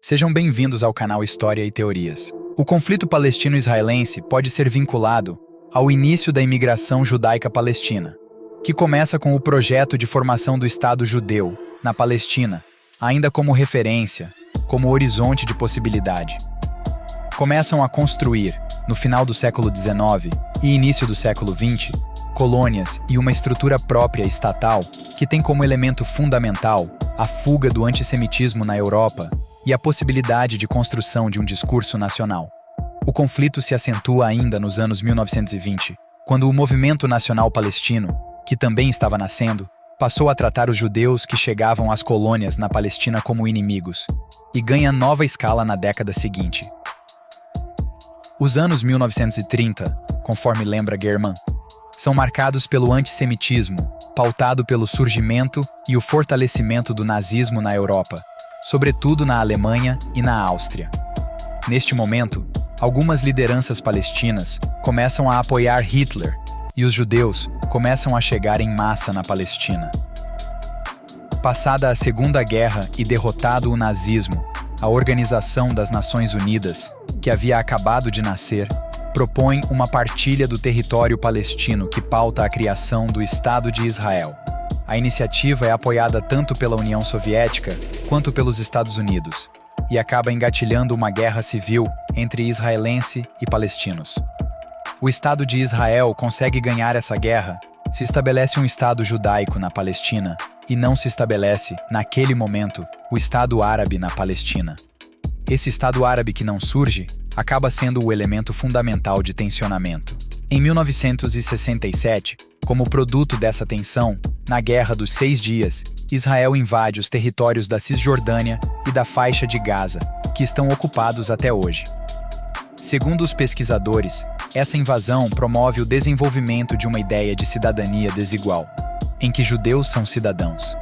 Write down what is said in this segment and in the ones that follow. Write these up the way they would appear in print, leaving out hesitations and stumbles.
Sejam bem-vindos ao canal História e Teorias. O conflito palestino-israelense pode ser vinculado ao início da imigração judaica palestina, que começa com o projeto de formação do Estado judeu na Palestina, ainda como referência, como horizonte de possibilidade. Começam a construir, no final do século XIX e início do século XX, colônias e uma estrutura própria estatal que tem como elemento fundamental a fuga do antissemitismo na Europa e a possibilidade de construção de um discurso nacional. O conflito se acentua ainda nos anos 1920, quando o movimento nacional palestino, que também estava nascendo, passou a tratar os judeus que chegavam às colônias na Palestina como inimigos, e ganha nova escala na década seguinte. Os anos 1930, conforme lembra German, são marcados pelo antissemitismo, pautado pelo surgimento e o fortalecimento do nazismo na Europa, sobretudo na Alemanha e na Áustria. Neste momento, algumas lideranças palestinas começam a apoiar Hitler e os judeus começam a chegar em massa na Palestina. Passada a Segunda Guerra e derrotado o nazismo, a Organização das Nações Unidas, que havia acabado de nascer, propõe uma partilha do território palestino que pauta a criação do Estado de Israel. A iniciativa é apoiada tanto pela União Soviética quanto pelos Estados Unidos e acaba engatilhando uma guerra civil entre israelense e palestinos. O Estado de Israel consegue ganhar essa guerra se estabelece um Estado judaico na Palestina e não se estabelece, naquele momento, o Estado árabe na Palestina. Esse Estado árabe que não surge acaba sendo o elemento fundamental de tensionamento. Em 1967, como produto dessa tensão, na Guerra dos 6 Dias, Israel invade os territórios da Cisjordânia e da Faixa de Gaza, que estão ocupados até hoje. Segundo os pesquisadores, essa invasão promove o desenvolvimento de uma ideia de cidadania desigual, em que judeus são cidadãos,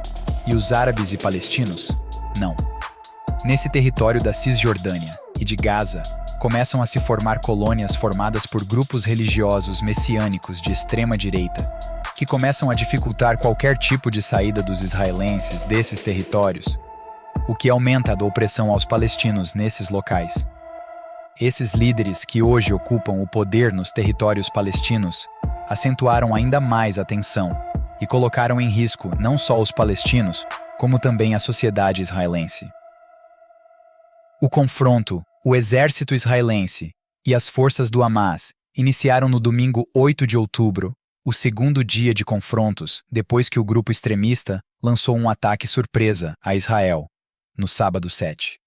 e os árabes e palestinos, não. Nesse território da Cisjordânia e de Gaza, começam a se formar colônias formadas por grupos religiosos messiânicos de extrema-direita, que começam a dificultar qualquer tipo de saída dos israelenses desses territórios, o que aumenta a opressão aos palestinos nesses locais. Esses líderes que hoje ocupam o poder nos territórios palestinos acentuaram ainda mais a tensão e colocaram em risco não só os palestinos, como também a sociedade israelense. O confronto, o exército israelense e as forças do Hamas iniciaram no domingo 8 de outubro, o segundo dia de confrontos depois que o grupo extremista lançou um ataque surpresa a Israel, no sábado 7.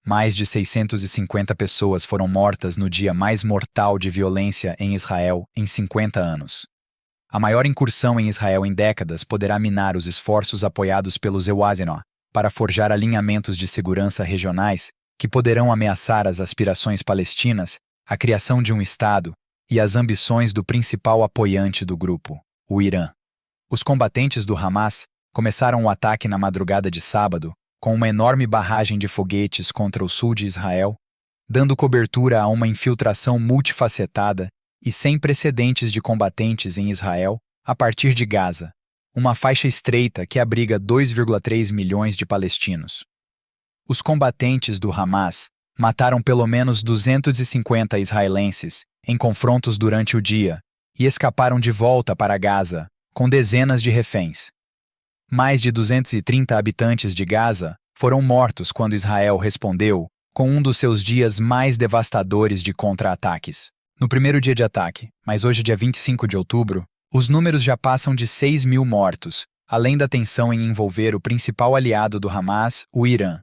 Mais de 650 pessoas foram mortas no dia mais mortal de violência em Israel em 50 anos. A maior incursão em Israel em décadas poderá minar os esforços apoiados pelos Ewazeno para forjar alinhamentos de segurança regionais que poderão ameaçar as aspirações palestinas, a criação de um Estado e as ambições do principal apoiante do grupo, o Irã. Os combatentes do Hamas começaram o ataque na madrugada de sábado com uma enorme barragem de foguetes contra o sul de Israel, dando cobertura a uma infiltração multifacetada e sem precedentes de combatentes em Israel a partir de Gaza, uma faixa estreita que abriga 2,3 milhões de palestinos. Os combatentes do Hamas mataram pelo menos 250 israelenses em confrontos durante o dia e escaparam de volta para Gaza, com dezenas de reféns. Mais de 230 habitantes de Gaza foram mortos quando Israel respondeu com um dos seus dias mais devastadores de contra-ataques. No primeiro dia de ataque, mas hoje dia 25 de outubro, os números já passam de 6 mil mortos, além da tensão em envolver o principal aliado do Hamas, o Irã.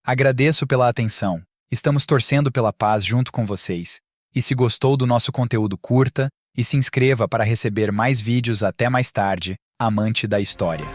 Agradeço pela atenção, estamos torcendo pela paz junto com vocês. E se gostou do nosso conteúdo, curta e se inscreva para receber mais vídeos. Até mais tarde, amante da história.